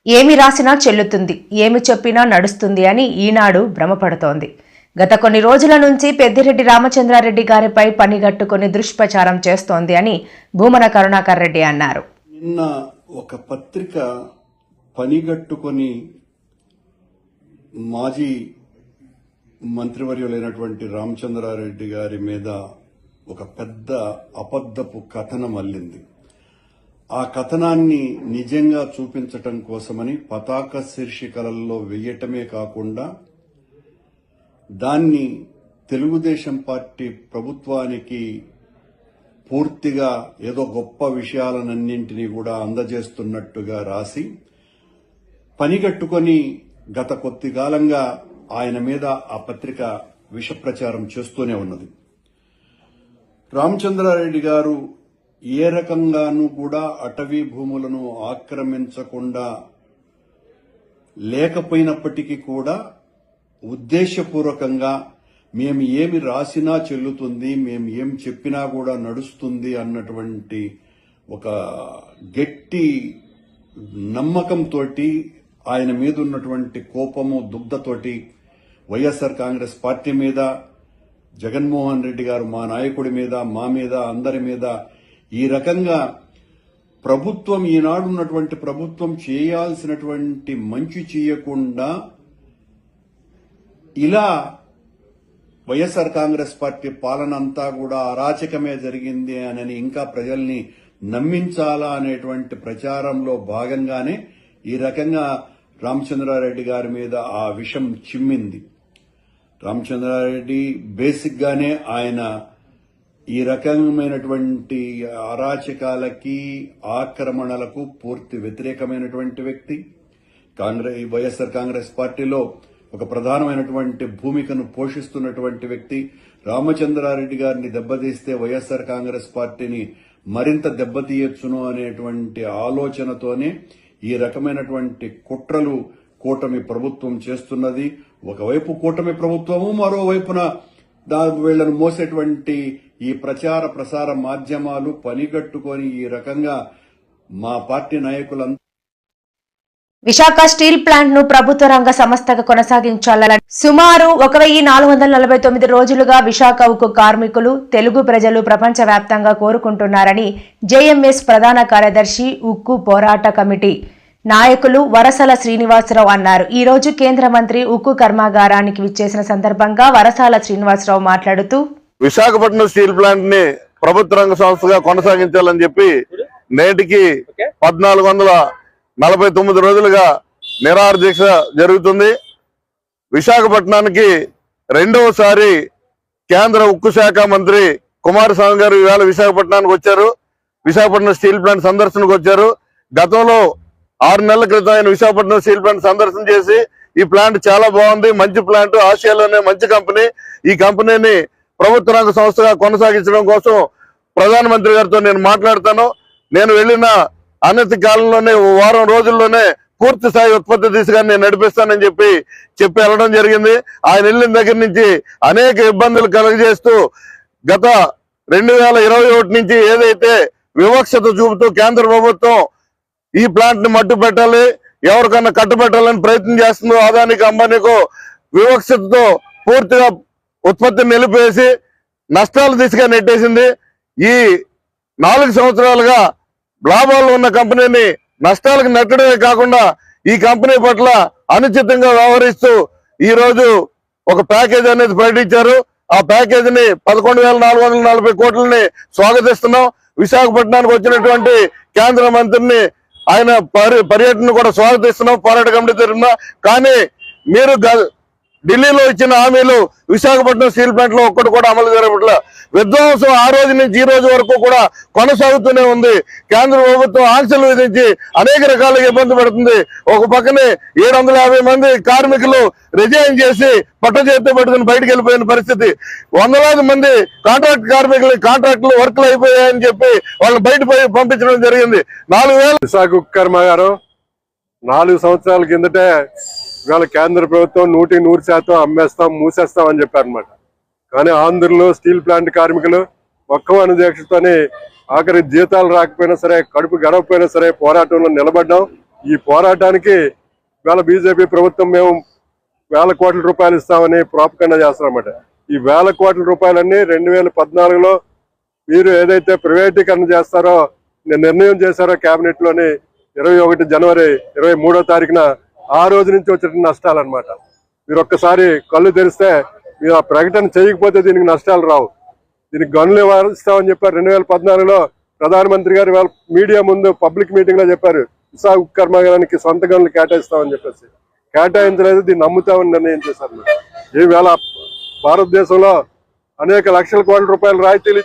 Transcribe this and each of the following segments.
ఏమి రాసినా చెల్లుతుంది, ఏమి చెప్పినా నడుస్తుంది అని ఈనాడు భ్రమపడుతోంది. గత కొన్ని రోజుల నుంచి పెద్దిరెడ్డి రామచంద్రారెడ్డి గారిపై పనిగట్టుకుని దుష్ప్రచారం చేస్తోంది అని భూమన కరుణాకర్ రెడ్డి అన్నారు. నిన్న ఒక పత్రిక పనిగట్టుకొని మాజీ మంత్రివర్యులైనటువంటి రామచంద్రారెడ్డి గారి మీద ఒక పెద్ద అబద్ధపు కథనం అల్లింది. ఆ కథనాన్ని నిజంగా చూపించటం కోసమని పతాక శీర్షికలలో వెయ్యటమే కాకుండా దాన్ని తెలుగుదేశం పార్టీ ప్రభుత్వానికి పూర్తిగా ఏదో గొప్ప విషయాలన్నింటినీ కూడా అందజేస్తున్నట్టుగా రాసి పనిగట్టుకొని గత కొద్ది కాలంగా ఆయన మీద ఆ పత్రిక విషప్రచారం చేస్తూనే ఉన్నది. రామచంద్రారెడ్డి గారు ఏ రకంగానూ కూడా అటవీ భూములను ఆక్రమించకుండా లేకపోయినప్పటికీ కూడా ఉద్దేశపూర్వకంగా మేము ఏమి రాసినా చెల్లుతుంది, మేము ఏం చెప్పినా కూడా నడుస్తుంది అన్నటువంటి ఒక గట్టి నమ్మకంతో ఆయన మీద ఉన్నటువంటి కోపము దుగ్ధతోటి వైఎస్ఆర్ కాంగ్రెస్ పార్టీ మీద, జగన్మోహన్ రెడ్డి గారు మా నాయకుడి మీద, మా మీద, అందరి మీద ఈ రకంగా ప్రభుత్వం ఈనాడు ఉన్నటువంటి ప్రభుత్వం చేయాల్సినటువంటి మంచి చేయకుండా ఇలా వైఎస్ఆర్ కాంగ్రెస్ పార్టీ పాలన అంతా కూడా అరాచకమే జరిగింది అని ఇంకా ప్రజల్ని నమ్మించాలా అనేటువంటి ప్రచారంలో భాగంగానే ఈ రకంగా రామచంద్రారెడ్డి గారి మీద ఆ విషం చిమ్మింది. రామచంద్రారెడ్డి బేసిక్ గానే ఆయన ఈ రకమైనటువంటి అరాచకాలకి, ఆక్రమణలకు పూర్తి వ్యతిరేకమైనటువంటి వ్యక్తి. వైఎస్ఆర్ కాంగ్రెస్ పార్టీలో ఒక ప్రధానమైనటువంటి భూమికను పోషిస్తున్నటువంటి వ్యక్తి. రామచంద్రారెడ్డి గారిని దెబ్బతీస్తే వైఎస్ఆర్ కాంగ్రెస్ పార్టీని మరింత దెబ్బతీయొచ్చును అనేటువంటి ఆలోచనతోనే ఈ రకమైనటువంటి కుట్రలు కూటమి ప్రభుత్వం చేస్తున్నది. ఒకవైపు కూటమి ప్రభుత్వము, మరోవైపున వీళ్లను మోసేటువంటి ఈ ప్రచార ప్రసార మాధ్యమాలు పనిగట్టుకొని ఈ రకంగా మా పార్టీ నాయకులంతా విశాఖ స్టీల్ ప్లాంట్ ను ప్రభుత్వ రంగ సంస్థగా కొనసాగించాలని సుమారు 1449 రోజులుగా విశాఖ ఉక్కు కార్మికులు, తెలుగు ప్రజలు ప్రపంచవ్యాప్తంగా కోరుకుంటున్నారని జేఎంఎస్ ప్రధాన కార్యదర్శి, ఉక్కు పోరాట కమిటీ నాయకులు వరసల శ్రీనివాసరావు అన్నారు. ఈ రోజు కేంద్ర మంత్రి ఉక్కు కర్మాగారానికి విచ్చేసిన సందర్భంగా వరసాల శ్రీనివాసరావు మాట్లాడుతూ, విశాఖపట్నం స్టీల్ ప్లాంట్ ని ప్రభుత్వ రంగ సంస్థగా కొనసాగించాలని చెప్పి నేటికి 1449 రోజులుగా నిరాహార దీక్ష జరుగుతుంది. విశాఖపట్నానికి రెండవసారి కేంద్ర ఉక్కు శాఖ మంత్రి కుమారస్వామి గారు ఇవాళ విశాఖపట్నానికి వచ్చారు. విశాఖపట్నం స్టీల్ ప్లాంట్ సందర్శనకు వచ్చారు. గతంలో 6 నెలల క్రితం ఆయన విశాఖపట్నం స్టీల్ ప్లాంట్ సందర్శన చేసి ఈ ప్లాంట్ చాలా బాగుంది, మంచి ప్లాంట్, ఆసియాలోనే మంచి కంపెనీ, ఈ కంపెనీని ప్రభుత్వ రంగ సంస్థగా కొనసాగించడం కోసం ప్రధానమంత్రి గారితో నేను మాట్లాడతాను, నేను వెళ్లిన అనతి కాలంలోనే వారం రోజుల్లోనే పూర్తి స్థాయి ఉత్పత్తి దిశగా నేను నడిపిస్తానని చెప్పి వెళ్ళడం జరిగింది. ఆయన వెళ్ళిన దగ్గర నుంచి అనేక ఇబ్బందులు కలుగజేస్తూ గత 2021 నుంచి ఏదైతే వివక్షత చూపుతూ కేంద్ర ప్రభుత్వం ఈ ప్లాంట్ ని మట్టు పెట్టాలి, ఎవరికన్నా కట్టుబెట్టాలని ప్రయత్నం చేస్తుందో అదానికి, అంబానీకో వివక్షతతో పూర్తిగా ఉత్పత్తిని నిలిపేసి నష్టాల దిశగా నెట్టేసింది. ఈ 4 సంవత్సరాలుగా లాభాలు ఉన్న కంపెనీని నష్టాలకు నెట్టడమే కాకుండా ఈ కంపెనీ పట్ల అనుచితంగా వ్యవహరిస్తూ ఈ రోజు ఒక ప్యాకేజ్ అనేది ప్రకటించారు. ఆ ప్యాకేజీని 11,440 కోట్లని స్వాగతిస్తున్నాం. విశాఖపట్నానికి వచ్చినటువంటి కేంద్ర మంత్రిని ఆయన పర్యటన కూడా స్వాగతిస్తున్నాం పోరాట కమిటీ తరఫున. కానీ మీరు ఢిల్లీలో ఇచ్చిన హామీలు విశాఖపట్నం స్టీల్ ప్లాంట్ లో ఒక్కటి కూడా అమలు జరగట్లేదు. విధ్వంసం ఆ రోజు నుంచి ఈ రోజు వరకు కూడా కొనసాగుతూనే ఉంది. కేంద్ర ప్రభుత్వం ఆంక్షలు విధించి అనేక రకాలుగా ఇబ్బంది పెడుతుంది. ఒక పక్కనే 750 మంది కార్మికులు రిజైన్ చేసి పట్టచేత్తో పెట్టుకుని బయటకు వెళ్ళిపోయిన పరిస్థితి. వందలాది మంది కాంట్రాక్ట్ కార్మికులు కాంట్రాక్టులు వర్క్లు అయిపోయాయని చెప్పి వాళ్ళని బయట పంపించడం జరిగింది. 4,000 విశాఖ ఉక్కు కర్మాగారం 4 సంవత్సరాల కిందటే ఇవాళ కేంద్ర ప్రభుత్వం 100% అమ్మేస్తాం మూసేస్తాం అని చెప్పారనమాట. కానీ ఆంధ్రలో స్టీల్ ప్లాంట్ కార్మికులు ఒక్క దీక్షతోని ఆఖరి జీతాలు రాకపోయినా సరే, కడుపు గడవకపోయినా సరే పోరాటంలో నిలబడ్డాం. ఈ పోరాటానికి ఇవాళ బీజేపీ ప్రభుత్వం మేము వేల కోట్ల రూపాయలు ఇస్తామని ప్రాపగండా చేస్తారన్నమాట. ఈ వేల కోట్ల రూపాయలన్నీ 2014లో మీరు ఏదైతే ప్రైవేటీకరణ చేస్తారో నిర్ణయం చేశారో కేబినెట్ లోని 21 జనవరి 23వ తారీఖున, ఆ రోజు నుంచి వచ్చిన నష్టాలు అన్నమాట. మీరు ఒక్కసారి కళ్ళు తెరిస్తే మీరు ఆ ప్రకటన చేయకపోతే దీనికి నష్టాలు రావు. దీనికి గనులు ఇస్తామని చెప్పారు 2014లో ప్రధానమంత్రి గారు ఇవాళ మీడియా ముందు పబ్లిక్ మీటింగ్ లో చెప్పారు, విశాఖ ఉక్కు కర్మాగారానికి సొంత గనులు కేటాయిస్తామని చెప్పేసి. కేటాయించలేదు, దీన్ని అమ్ముతామని నిర్ణయం చేశారు. ఈవేళ భారతదేశంలో అనేక లక్షల కోట్ల రూపాయల రాయితీలు.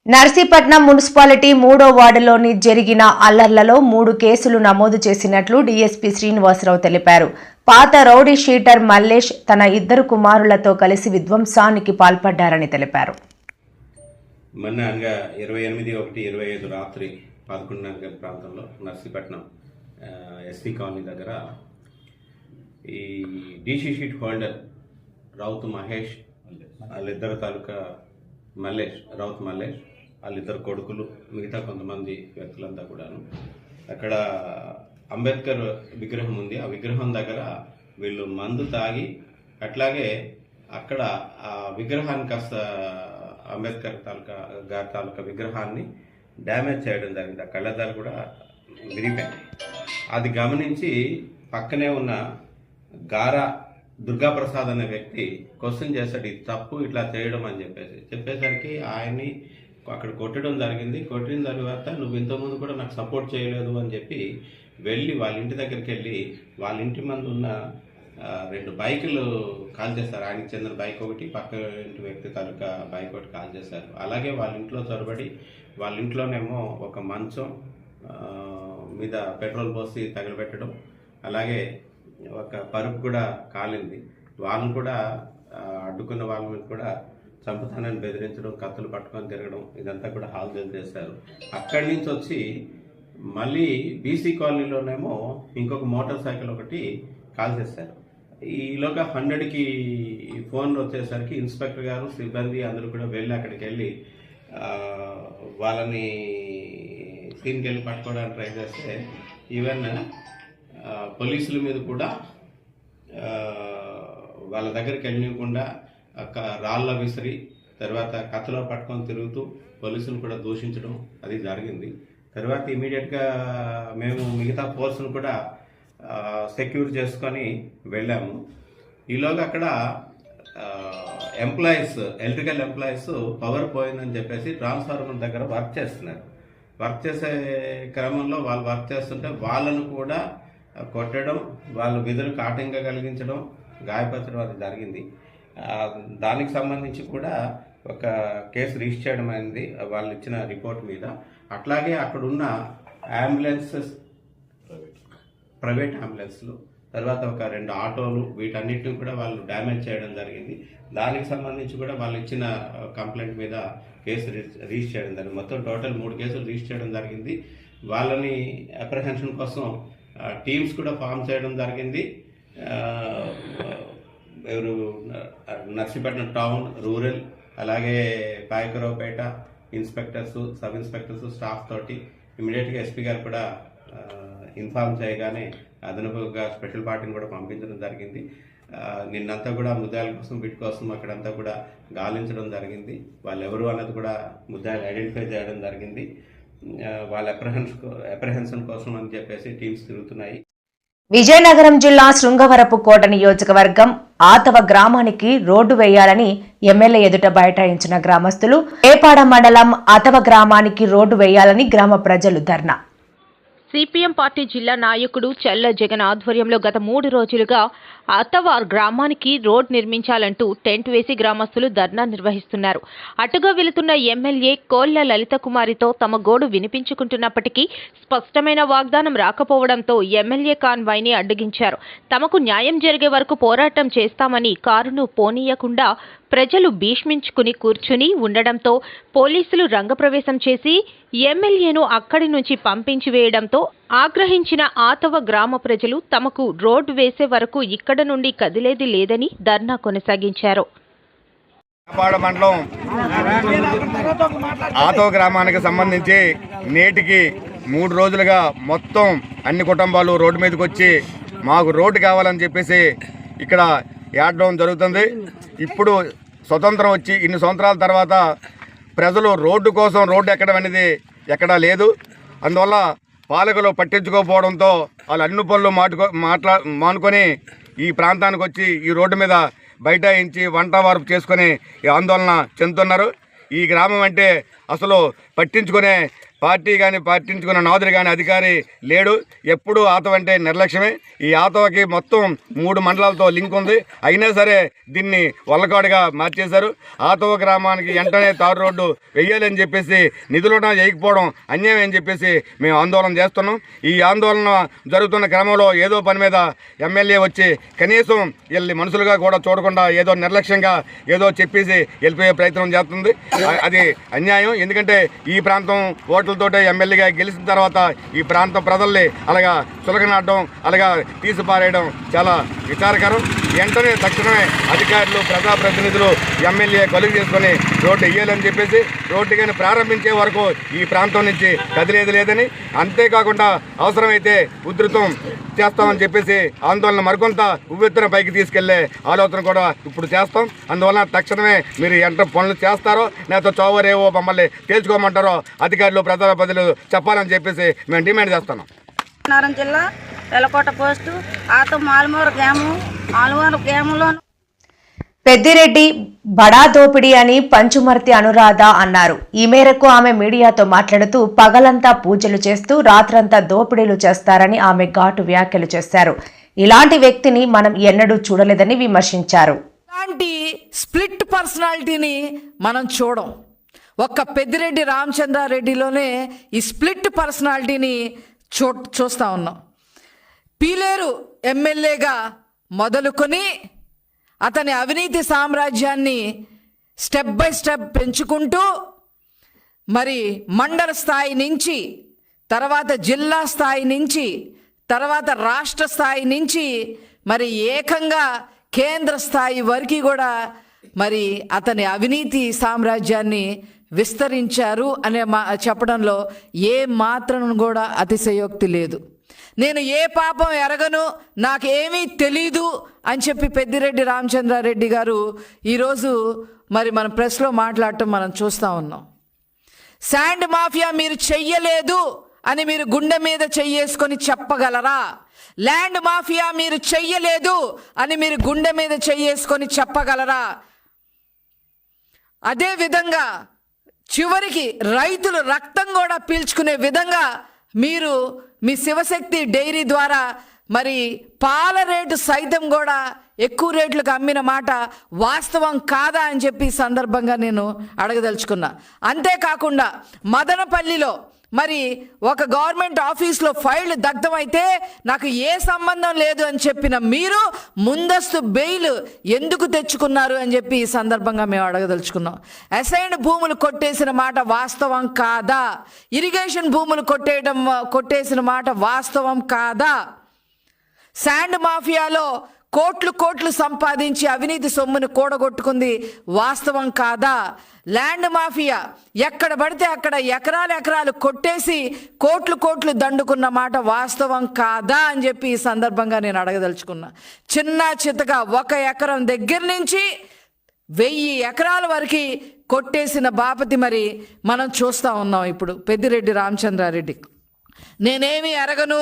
నర్సీపట్నం మున్సిపాలిటీ 3వ వార్డులోని జరిగిన అల్లర్లలో 3 కేసులు నమోదు చేసినట్లు డీఎస్పీ శ్రీనివాసరావు తెలిపారు. పాత రౌడీ షీటర్ మల్లేష్ తన 2 కుమారులతో కలిసి విధ్వంసానికి పాల్పడ్డారని తెలిపారు. మొన్న అనగా 28/1/25 రాత్రి 11:30 గంటల ప్రాంతంలో నర్సీపట్నం ఎస్పీ కాలనీ దగ్గర ఈ DC sheet holder Raut Mahesh వాళ్ళిద్దరు తాలూకా రౌత్ మల్లేష్ వాళ్ళిద్దరు కొడుకులు, మిగతా కొంతమంది వ్యక్తులంతా కూడాను అక్కడ అంబేద్కర్ విగ్రహం ఉంది. ఆ విగ్రహం దగ్గర వీళ్ళు మందు తాగి అట్లాగే అక్కడ ఆ విగ్రహాన్ని కాస్త అంబేద్కర్ తాలూకా విగ్రహాన్ని డ్యామేజ్ చేయడం జరిగింది. ఆ కళ్ళద్దాలు కూడా విరిగిపోయింది. అది గమనించి పక్కనే ఉన్న గారా దుర్గాప్రసాద్ అనే వ్యక్తి క్వశ్చన్ చేశాడు, ఇది తప్పు ఇట్లా చేయడం అని చెప్పేసరికి ఆయన్ని అక్కడ కొట్టడం జరిగింది. కొట్టిన తర్వాత నువ్వు ఇంతకుముందు కూడా నాకు సపోర్ట్ చేయలేదు అని చెప్పి వెళ్ళి వాళ్ళ ఇంటి దగ్గరికి వెళ్ళి వాళ్ళ ఇంటి ముందు ఉన్న 2 బైకులు కాల్ చేశారు. ఆయనకి చెందిన బైక్ ఒకటి, పక్క ఇంటి వ్యక్తి తాలూకా బైక్ ఒకటి కాల్ చేశారు. అలాగే వాళ్ళ ఇంట్లో చొరబడి వాళ్ళ ఇంట్లోనేమో ఒక మంచం మీద పెట్రోల్ పోసి తగలబెట్టడం, అలాగే ఒక పరుపు కూడా కాలింది. వాళ్ళని కూడా అడ్డుకున్న వాళ్ళ మీద కూడా చంపుతానని బెదిరించడం, కత్తులు పట్టుకొని తిరగడం, ఇదంతా కూడా హాల్దేలు చేశారు. అక్కడి నుంచి వచ్చి మళ్ళీ బీసీ కాలనీలోనేమో ఇంకొక మోటార్ సైకిల్ ఒకటి కాల్ చేశారు. ఈలోగా 100కి ఫోన్ వచ్చేసరికి ఇన్స్పెక్టర్ గారు, సిబ్బంది అందరూ కూడా వెళ్ళి అక్కడికి వెళ్ళి వాళ్ళని సీన్కి వెళ్ళి పట్టుకోవడానికి ట్రై చేస్తే ఈవెన్ పోలీసుల మీద కూడా వాళ్ళ దగ్గరికి వెళ్ళకుండా రాళ్ళ విసిరి తర్వాత కత్తులో పట్టుకొని తిరుగుతూ పోలీసులు కూడా దూషించడం అది జరిగింది. తర్వాత ఇమీడియట్గా మేము మిగతా ఫోర్స్ను కూడా సెక్యూర్ చేసుకొని వెళ్ళాము. ఈలోగా అక్కడ ఎలక్ట్రికల్ ఎంప్లాయీస్ పవర్ పోయిందని చెప్పేసి ట్రాన్స్ఫార్మర్ దగ్గర వర్క్ చేస్తున్నారు. వర్క్ చేసే క్రమంలో వాళ్ళు వర్క్ చేస్తుంటే వాళ్ళను కూడా కొట్టడం, వాళ్ళ విధులకు ఆటంకం కలిగించడం, గాయపరచడం అది జరిగింది. దానికి సంబంధించి కూడా ఒక కేసు రిజిస్టర్ చేయడం అయింది వాళ్ళు ఇచ్చిన రిపోర్ట్ మీద. అట్లాగే అక్కడున్న అంబులెన్సెస్, ప్రైవేట్ అంబులెన్స్లు, తర్వాత ఒక 2 ఆటోలు, వీటన్నిటిని కూడా వాళ్ళు డ్యామేజ్ చేయడం జరిగింది. దానికి సంబంధించి కూడా వాళ్ళు ఇచ్చిన కంప్లైంట్ మీద కేసు రిజిస్టర్ చేయడం జరిగింది. మొత్తం టోటల్ 3 కేసులు రిజిస్టర్ చేయడం జరిగింది. వాళ్ళని అప్రహెన్షన్ కోసం టీమ్స్ కూడా ఫామ్ చేయడం జరిగింది. ఎవరు నర్సీపట్నం టౌన్, రూరల్, అలాగే Payakaraopeta inspectors, sub inspectors staff తోటి ఇమీడియట్గా ఎస్పీ గారు కూడా ఇన్ఫార్మ్ చేయగానే అదనపుగా స్పెషల్ పార్టీని కూడా పంపించడం జరిగింది. నిన్నంతా కూడా ముద్దాయిల కోసం, వీటి కోసం అక్కడంతా కూడా గాలించడం జరిగింది. వాళ్ళు ఎవరు అన్నది కూడా ముద్దాయిలు ఐడెంటిఫై చేయడం జరిగింది. వాళ్ళ అప్రహెన్షన్ కోసం అని చెప్పేసి టీమ్స్ తిరుగుతున్నాయి. విజయనగరం జిల్లా శృంగవరపు కోట నియోజకవర్గం ఆతవ గ్రామానికి రోడ్డు వేయాలని ఎమ్మెల్యే ఎదుట బైఠాయించిన గ్రామస్తులు. ఏపాడ మండలం ఆతవ గ్రామానికి రోడ్డు వేయాలని గ్రామ ప్రజలు ధర్నా. సిపిఎం పార్టీ జిల్లా నాయకుడు చెల్ల జగన్ ఆధ్వర్యంలో గత 3 రోజులుగా అతవ గ్రామానికి రోడ్ నిర్మించాలంటూ టెంట్ వేసి గ్రామస్తులు ధర్నా నిర్వహిస్తున్నారు. అటుగా వెళుతున్న ఎమ్మెల్యే కోళ్ల లలిత కుమారితో తమ గోడు వినిపించుకుంటున్నప్పటికీ స్పష్టమైన వాగ్దానం రాకపోవడంతో ఎమ్మెల్యే కాన్వాయ్ని అడ్డగించారు. తమకు న్యాయం జరిగే వరకు పోరాటం చేస్తామని కారును పోనీయకుండా ప్రజలు భీష్మించుకుని కూర్చుని ఉండడంతో పోలీసులు రంగప్రవేశం చేసి ఎమ్మెల్యేను అక్కడి నుంచి పంపించి వేయడంతో ఆగ్రహించిన ఆతవ గ్రామ ప్రజలు తమకు రోడ్డు వేసే వరకు ఇక్కడ నుండి కదిలేది లేదని ధర్నా కొనసాగించారు. పాడ మండలం ఆతో గ్రామానికి సంబంధించి నేటికి 3 రోజులుగా మొత్తం అన్ని కుటుంబాలు రోడ్డు మీదకి వచ్చి మాకు రోడ్డు కావాలని చెప్పేసి ఇక్కడ ఏడడం జరుగుతుంది. ఇప్పుడు స్వతంత్రం వచ్చి ఇన్ని సంవత్సరాల తర్వాత ప్రజలు రోడ్డు కోసం రోడ్డు ఎక్కడం అనేది ఎక్కడా లేదు. అందువల్ల పాలకులు పట్టించుకోకపోవడంతో వాళ్ళు అన్ని పనులు మానుకొని ఈ ప్రాంతానికి వచ్చి ఈ రోడ్డు మీద బైఠాయించి వంట వార్పు చేసుకొని ఆందోళన చెందుతున్నారు. ఈ గ్రామం అంటే అసలు పట్టించుకునే పార్టీ కానీ పట్టించుకున్న నాదురు కానీ అధికారి లేడు. ఎప్పుడూ ఆతవ అంటే నిర్లక్ష్యమే. ఈ ఆతవకి మొత్తం 3 మండలాలతో లింక్ ఉంది. అయినా సరే దీన్ని వల్లకాడుగా మార్చేశారు. ఆతవ గ్రామానికి వెంటనే తారు రోడ్డు వెయ్యాలని చెప్పేసి నిధులు వేయకపోవడం అన్యాయం అని చెప్పేసి మేము ఆందోళన చేస్తున్నాం. ఈ ఆందోళన జరుగుతున్న క్రమంలో ఏదో పని మీద ఎమ్మెల్యే వచ్చి కనీసం వీళ్ళని మనుషులుగా కూడా చూడకుండా ఏదో నిర్లక్ష్యంగా ఏదో చెప్పేసి వెళ్ళిపోయే ప్రయత్నం చేస్తుంది. అది అన్యాయం. ఎందుకంటే ఈ ప్రాంతం ఓట్లతోటే ఎమ్మెల్యేగా గెలిచిన తర్వాత ఈ ప్రాంత ప్రజల్ని అలాగా చులకనాడడం అలాగా తీసి పారేయడం చాలా విచారకరం. వెంటనే తక్షణమే అధికారులు ప్రజాప్రతినిధులు ఎమ్మెల్యే కొలుగు చేసుకొని రోడ్డు వేయాలని చెప్పేసి రోడ్డు కానీ ప్రారంభించే వరకు ఈ ప్రాంతం నుంచి కదిలేదు లేదని, అంతేకాకుండా అవసరమైతే ఉధృతం చేస్తామని చెప్పేసి ఆందోళన మరికొంత ఉవ్వెత్తున పైకి తీసుకెళ్లే ఆలోచన కూడా ఇప్పుడు చేస్తాం. అందువలన తక్షణమే మీరు ఎంత పనులు చేస్తారో లేకపోతే చౌవరేవో మమ్మల్ని తేల్చుకోమంటారో అధికారులు ప్రజాప్రతినిధులు చెప్పాలని చెప్పేసి మేము డిమాండ్ చేస్తున్నాం. నారాయణ జిల్లా వెలకోట పోస్టు ఆతో మాలమూరు గ్రామంలో పెద్దిరెడ్డి బడా దోపిడీ అని పంచుమర్తి అనురాధ అన్నారు. ఈ మేరకు ఆమె మీడియాతో మాట్లాడుతూ పగలంతా పూజలు చేస్తూ రాత్రంతా దోపిడీలు చేస్తారని ఆమె ఘాటు వ్యాఖ్యలు చేశారు. ఇలాంటి వ్యక్తిని మనం ఎన్నడూ చూడలేదని విమర్శించారు. ఇలాంటి స్ప్లిట్ పర్సనాలిటీని మనం చూడం. ఒక్క పెద్దిరెడ్డి రామచంద్రారెడ్డిలోనే ఈ స్ప్లిట్ పర్సనాలిటీని చూస్తూ ఉన్నాం. పీలేరు ఎమ్మెల్యేగా మొదలుకొని అతని అవినీతి సామ్రాజ్యాన్ని స్టెప్ బై స్టెప్ పెంచుకుంటూ మరి మండల స్థాయి నుంచి తర్వాత జిల్లా స్థాయి నుంచి తర్వాత రాష్ట్ర స్థాయి నుంచి మరి ఏకంగా కేంద్ర స్థాయి వరకు కూడా మరి అతని అవినీతి సామ్రాజ్యాన్ని విస్తరించారు అనే చెప్పడంలో ఏ మాత్రం కూడా అతిశయోక్తి లేదు. నేను ఏ పాపం ఎరగను, నాకేమీ తెలీదు అని చెప్పి పెద్దిరెడ్డి రామచంద్రారెడ్డి గారు ఈరోజు మరి మన ప్రెస్లో మాట్లాడటం మనం చూస్తూ ఉన్నాం. శాండ్ మాఫియా మీరు చెయ్యలేదు అని మీరు గుండె మీద చెయ్యేసుకొని చెప్పగలరా? ల్యాండ్ మాఫియా మీరు చెయ్యలేదు అని మీరు గుండె మీద చెయ్యేసుకొని చెప్పగలరా? అదే విధంగా చివరికి రైతులు రక్తం కూడా పీల్చుకునే విధంగా మీరు మీ శివశక్తి డైరీ ద్వారా మరి పాల రేటు సైతం కూడా ఎక్కువ రేట్లకు అమ్మిన మాట వాస్తవం కాదా అని చెప్పి సందర్భంగా నేను అడగదలుచుకున్నా. అంతేకాకుండా మదనపల్లిలో మరి ఒక గవర్నమెంట్ ఆఫీస్లో ఫైల్ దగ్ధమైతే నాకు ఏ సంబంధం లేదు అని చెప్పిన మీరు ముందస్తు బెయిల్ ఎందుకు తెచ్చుకున్నారు అని చెప్పి ఈ సందర్భంగా మేము అడగదలుచుకున్నాం. అసైన్డ్ భూములు కొట్టేసిన మాట వాస్తవం కాదా? ఇరిగేషన్ భూములు కొట్టేసిన మాట వాస్తవం కాదా? శాండ్ మాఫియాలో కోట్లు సంపాదించి అవినీతి సొమ్మును కూడగొట్టుకుంది వాస్తవం కాదా? ల్యాండ్ మాఫియా ఎక్కడ పడితే అక్కడ ఎకరాలు కొట్టేసి కోట్లు దండుకున్న మాట వాస్తవం కాదా అని చెప్పి ఈ సందర్భంగా నేను అడగదలుచుకున్నా. చిన్న చితగా 1 ఎకరం దగ్గర నుంచి 1000 ఎకరాల వరకు కొట్టేసిన బాపతి మరి మనం చూస్తూ ఉన్నాం. ఇప్పుడు పెద్దిరెడ్డి రామచంద్రారెడ్డి నేనేమీ ఎరగను,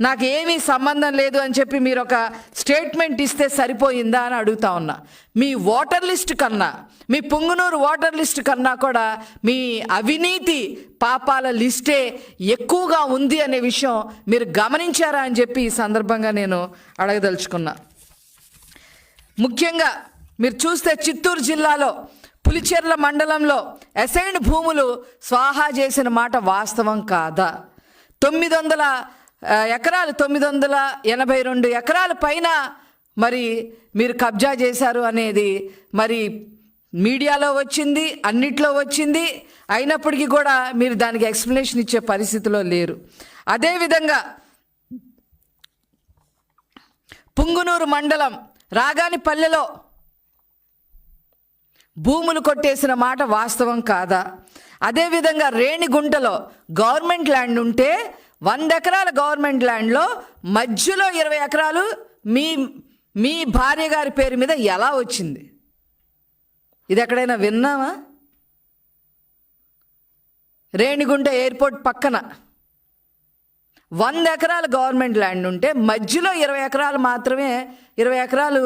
నాకు ఏమీ సంబంధం లేదు అని చెప్పి మీరు ఒక స్టేట్మెంట్ ఇస్తే సరిపోయిందా అని అడుగుతా ఉన్నా. మీ ఓటర్ లిస్ట్ కన్నా, మీ పుంగనూరు ఓటర్ లిస్ట్ కన్నా కూడా మీ అవినీతి పాపాల లిస్టే ఎక్కువగా ఉంది అనే విషయం మీరు గమనించారా అని చెప్పి ఈ సందర్భంగా నేను అడగదలుచుకున్నా. ముఖ్యంగా మీరు చూస్తే చిత్తూరు జిల్లాలో పులిచెర్ల మండలంలో అసైన్డ్ భూములు స్వాహా చేసిన మాట వాస్తవం కాదా? 900 ఎకరాలు 982 ఎకరాల పైన మరి మీరు కబ్జా చేశారు అనేది మరి మీడియాలో వచ్చింది, అన్నిట్లో వచ్చింది, అయినప్పటికీ కూడా మీరు దానికి ఎక్స్ప్లెనేషన్ ఇచ్చే పరిస్థితిలో లేరు. అదేవిధంగా పుంగునూరు మండలం రాగానిపల్లెలో భూములు కొట్టేసిన మాట వాస్తవం కాదా? అదేవిధంగా రేణిగుంటలో గవర్నమెంట్ ల్యాండ్ ఉంటే 100 ఎకరాల గవర్నమెంట్ ల్యాండ్లో మధ్యలో 20 ఎకరాలు మీ భార్య గారి పేరు మీద ఎలా వచ్చింది? ఇది ఎక్కడైనా విన్నామా? రేణిగుంట ఎయిర్పోర్ట్ పక్కన 100 ఎకరాల గవర్నమెంట్ ల్యాండ్ ఉంటే మధ్యలో 20 ఎకరాలు మాత్రమే 20 ఎకరాలు.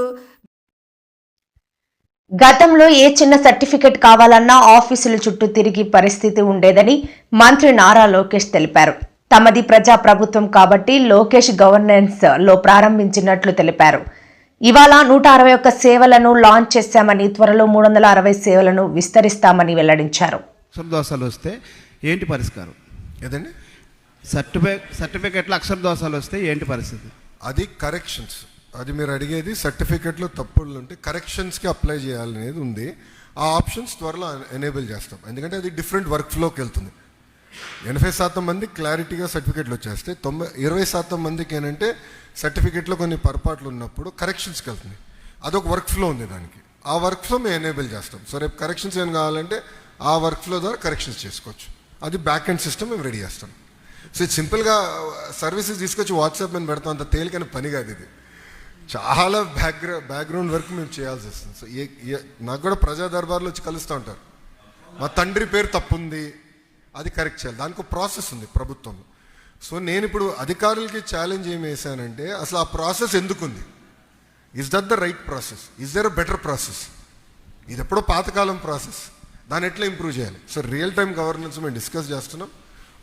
గతంలో ఏ చిన్న సర్టిఫికెట్ కావాలన్నా ఆఫీసుల చుట్టూ తిరిగి పరిస్థితి ఉండేదని మంత్రి నారా లోకేష్ తెలిపారు. తమది ప్రజా ప్రభుత్వం కాబట్టి లోకేష్ గవర్నెన్స్ లో ప్రారంభించినట్లు తెలిపారు. ఇవాళ 161 సేవలను లాంచ్ చేశామని, త్వరలో 360 సేవలను విస్తరిస్తామని వెల్లడించారు. అక్షరదోషాలు వస్తే ఏంటి పరిష్కారం? ఏదండి సర్టిఫికెట్లో అక్షరదోషాలు వస్తే ఏంటి పరిస్థితి? అది కరెక్షన్స్. అది మీరు అడిగేది సర్టిఫికెట్లో తప్పులు ఉంటే కరెక్షన్స్కి అప్లై చేయాలనేది ఉంది. ఆ ఆప్షన్స్ త్వరలో ఎనేబుల్ చేస్తాం. ఎందుకంటే అది డిఫరెంట్ వర్క్ ఫ్లోకి వెళ్తుంది. 80% మంది క్లారిటీగా సర్టిఫికెట్లు వచ్చేస్తే 20% మందికి ఏంటంటే సర్టిఫికెట్లో కొన్ని పొరపాట్లు ఉన్నప్పుడు కరెక్షన్స్కి వెళ్తుంది. అదొక వర్క్ ఫ్లో ఉంది దానికి. ఆ వర్క్ ఫ్లో మేము ఎనేబుల్ చేస్తాం. సో రేపు కరెక్షన్స్ ఏం కావాలంటే ఆ వర్క్ ఫ్లో ద్వారా కరెక్షన్స్ చేసుకోవచ్చు. అది బ్యాక్ ఎండ్ సిస్టమ్ మేము రెడీ చేస్తాం. సో ఇది సింపుల్గా సర్వీసెస్ తీసుకొచ్చి వాట్సాప్ మీద పెడతాం, అంత తేలికైన పని కాదు. ఇది చాలా బ్యాక్గ్రౌండ్ వర్క్ మేము చేయాల్సి వస్తుంది. సో నాకు కూడా ప్రజా దర్బార్లో వచ్చి కలుస్తూ ఉంటారు, మా తండ్రి పేరు తప్పుంది, అది కరెక్ట్ చేయాలి. దానికి ప్రాసెస్ ఉంది ప్రభుత్వంలో. సో నేను ఇప్పుడు అధికారులకి ఛాలెంజ్ ఏమి వేసానంటే, అసలు ఆ ప్రాసెస్ ఎందుకుంది? Is that the right process? Is there a better process? ఇది ఎప్పుడో పాతకాలం ప్రాసెస్, దాన్ని ఎట్లా ఇంప్రూవ్ చేయాలి? సో రియల్ టైమ్ గవర్నెన్స్ మేము డిస్కస్ చేస్తున్నాం.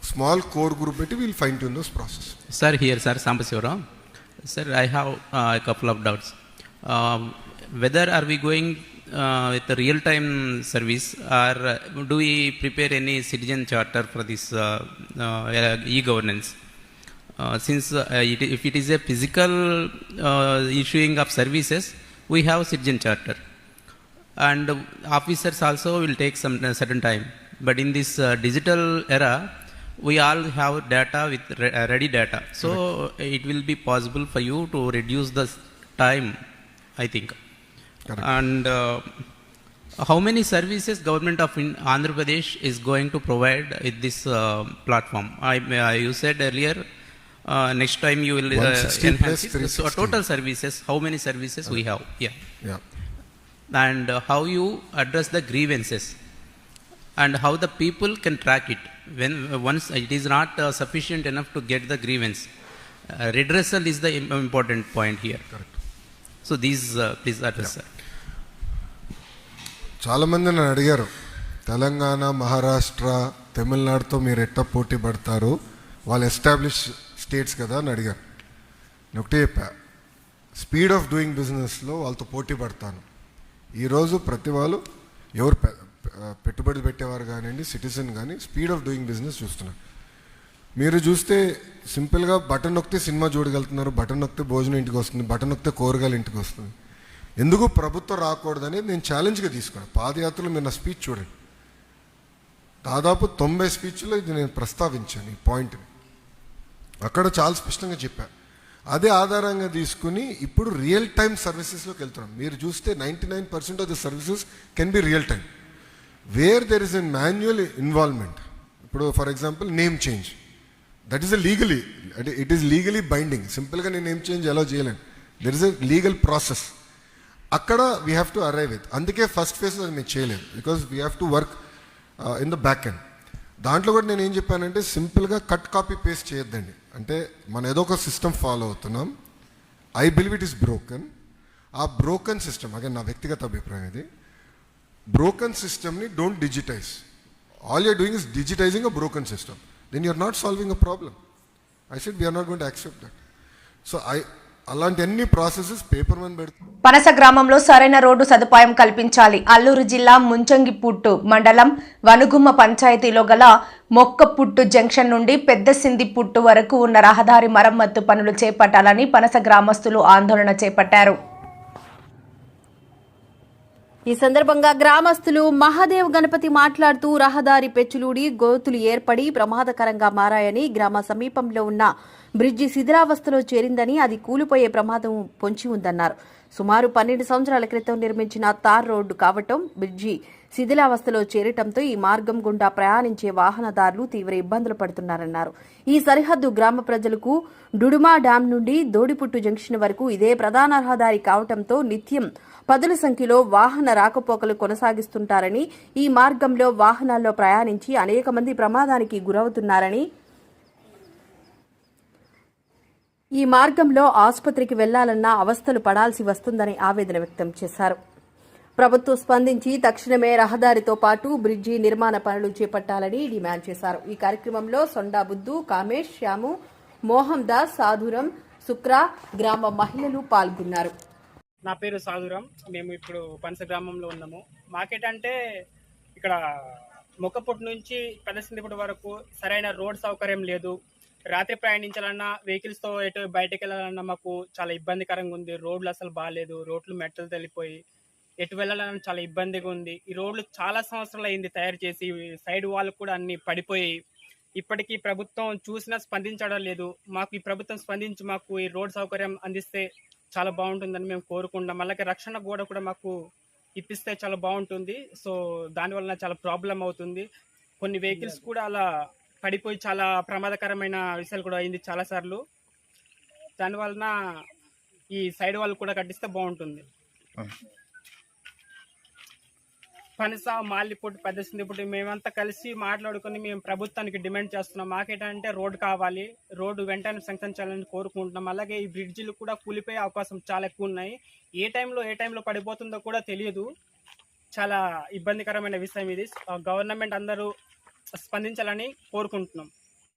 స్మాల్ కోర్ గ్రూప్ పెట్టి will fine tune those process. Sir, here, sir, Sampasivaram. Sir, I have a couple of doubts. Whether are we going with a real-time service, or do we prepare any citizen charter for this e-governance? Since if it is a physical issuing of services, we have citizen charter, and officers also will take some certain time. But in this digital era, we all have data with ready data, so it will be possible for you to reduce the time, I think. Correct. And how many services government of Andhra Pradesh is going to provide with this platform? You said earlier next time you will 160 enhance plus it. So total services, how many services we have? Yeah. And how you address the grievances, and how the people can track it when once it is not sufficient enough to get the grievance. Redressal is the important point here. Correct. So these please address, sir. చాలామంది నన్ను అడిగారు, తెలంగాణ, మహారాష్ట్ర, తమిళనాడుతో మీరు ఎట్లా పోటీ పడతారు, వాళ్ళు establish states కదా అని అడిగారు. నేను ఒకటే చెప్పా, స్పీడ్ ఆఫ్ డూయింగ్ బిజినెస్లో వాళ్ళతో పోటీ పడతాను. ఈరోజు ప్రతి వాళ్ళు ఎవరు పెట్టుబడులు పెట్టేవారు కానివ్వండి, సిటిజన్ కానీ స్పీడ్ ఆఫ్ డూయింగ్ బిజినెస్ చూస్తున్నారు. మీరు చూస్తే సింపుల్గా బటన్ నొక్కితే సినిమా చూడగలుగుతున్నారు, బటన్ నొక్కితే భోజనం ఇంటికి వస్తుంది, బటన్ నొక్కితే కూరగాయలు ఇంటికి వస్తుంది. ఎందుకు ప్రభుత్వం రాకూడదని నేను ఛాలెంజ్గా తీసుకున్నాను. పాదయాత్రలో మీరు నా స్పీచ్ చూడండి, దాదాపు 90 స్పీచ్లో ఇది నేను ప్రస్తావించాను ఈ పాయింట్ని. అక్కడ చాలా స్పష్టంగా చెప్పాను. అదే ఆధారంగా తీసుకుని ఇప్పుడు రియల్ టైమ్ సర్వీసెస్లోకి వెళ్తున్నాం. మీరు చూస్తే 99% of the services can be real time, where there is a manual involvement. ఇప్పుడు for example name change, that is legally, అంటే ఇట్ ఈస్ లీగలీ బైండింగ్. సింపుల్గా నేను నేమ్ చేంజ్ ఎలా చేయలేను, there is a legal process. అక్కడ we have to arrive with. అందుకే first phase అది మేము చేయలేదు, because we have to work in the back end. దాంట్లో కూడా నేను ఏం చెప్పానంటే, సింపుల్గా కట్ కాపీ పేస్ట్ చేయొద్దండి. అంటే మనం ఏదో ఒక సిస్టమ్ ఫాలో అవుతున్నాం, I believe it is broken. ఆ బ్రోకన్ సిస్టమ్, అగే నా వ్యక్తిగత అభిప్రాయం ఇది, బ్రోకన్ సిస్టమ్ని don't digitise. All your doing is digitising a broken system, then you're not solving a problem. I said we're not going to accept that. So అలాంటి అన్ని processes paper మీద పెడుతుంది. పనస గ్రామంలో సరైన రోడ్డు సదుపాయం కల్పించాలి. అల్లూరు జిల్లా ముంచంగిపుట్టు మండలం వనుగుమ్మ పంచాయతీలో గల మొక్కపుట్టు జంక్షన్ నుండి పెద్ద సిందిపుట్టు వరకు ఉన్న రహదారి మరమ్మత్తు పనులు చేపట్టాలని పనస గ్రామస్తులు ఆందోళన చేపట్టారు. ఈ సందర్భంగా గ్రామస్తులు మహాదేవ్ గణపతి మాట్లాడుతూ రహదారి పెచ్చులూడి గోతులు ఏర్పడి ప్రమాదకరంగా మారాయని, గ్రామ సమీపంలో ఉన్న బ్రిడ్జి శిథిలావస్థలో చేరిందని, అది కూలిపోయే ప్రమాదం పొంచి ఉందన్నారు. సుమారు 12 సంవత్సరాల క్రితం నిర్మించిన తార్ రోడ్డు కావటం బ్రిడ్జి శిథిలావస్థలో చేరటంతో ఈ మార్గం గుండా ప్రయాణించే వాహనదారులు తీవ్ర ఇబ్బందులు పడుతున్నారన్నారు. ఈ సరిహద్దు గ్రామ ప్రజలకు డుడుమా డ్యాం నుండి దోడిపుట్టు జంక్షన్ వరకు ఇదే ప్రధాన రహదారి కావటంతో నిత్యం పదుల సంఖ్యలో వాహన రాకపోకలు కొనసాగిస్తుంటారని, ఈ మార్గంలో వాహనాల్లో ప్రయాణించి అనేక మంది ప్రమాదానికి గురవుతున్నారని, ఈ మార్గంలో ఆసుపత్రికి వెళ్లాలన్నా అవస్థలు పడాల్సి వస్తుందని ఆవేదన వ్యక్తం చేశారు. ప్రభుత్వం స్పందించి తక్షణమే రహదారితో పాటు బ్రిడ్జి నిర్మాణ పనులు చేపట్టాలని డిమాండ్ చేశారు. ఈ కార్యక్రమంలో సొండా బుద్దు, కామేష్, శ్యాము, మోహన్ దాస్, సాధురం, శుక్ర, గ్రామ మహిళలు పాల్గొన్నారు. నా పేరు సాధురం. మేము ఇప్పుడు పనస గ్రామంలో ఉన్నాము. మాకేటంటే ఇక్కడ మొక్కపుట్టు నుంచి పెదసిందిపుడు వరకు సరైన రోడ్ సౌకర్యం లేదు. రాత్రి ప్రయాణించాలన్నా వెహికల్స్తో ఎటు బయటకు వెళ్ళాలన్నా మాకు చాలా ఇబ్బందికరంగా ఉంది. రోడ్లు అసలు బాగాలేదు, రోడ్లు మెట్టలు తెలిపోయి ఎటు వెళ్ళాలన్నా చాలా ఇబ్బందిగా ఉంది. ఈ రోడ్లు చాలా సంవత్సరాలు అయింది తయారు చేసి, సైడ్ వాళ్ళు కూడా అన్ని పడిపోయి ఇప్పటికీ ప్రభుత్వం చూసినా స్పందించడం లేదు. మాకు ఈ ప్రభుత్వం స్పందించి మాకు ఈ రోడ్ సౌకర్యం అందిస్తే చాలా బాగుంటుందని మేము కోరుకుంటాం. అలాగే రక్షణ గోడ కూడా మాకు ఇప్పిస్తే చాలా బాగుంటుంది. సో దానివల్ల చాలా ప్రాబ్లం అవుతుంది. కొన్ని వెహికల్స్ కూడా అలా పడిపోయి చాలా ప్రమాదకరమైన విషయాలు కూడా అయింది చాలాసార్లు. దానివలన ఈ సైడ్ వాళ్ళు కూడా కట్టిస్తే బాగుంటుంది. పనస, మాలిపుట్టు, పెద్దసిందిపుట్టు మేమంతా కలిసి మాట్లాడుకుని మేము ప్రభుత్వానికి డిమాండ్ చేస్తున్నాం. మాకేంటంటే రోడ్డు కావాలి, రోడ్డు వెంటనే శాంక్షన్ చేయాలని కోరుకుంటున్నాం. అలాగే ఈ బ్రిడ్జిలు కూడా కూలిపోయే అవకాశం చాలా ఎక్కువ ఉన్నాయి. ఏ టైంలో పడిపోతుందో కూడా తెలియదు. చాలా ఇబ్బందికరమైన విషయం ఇది. గవర్నమెంట్ అందరూ స్పందించాలని కోరుకుంటున్నాం.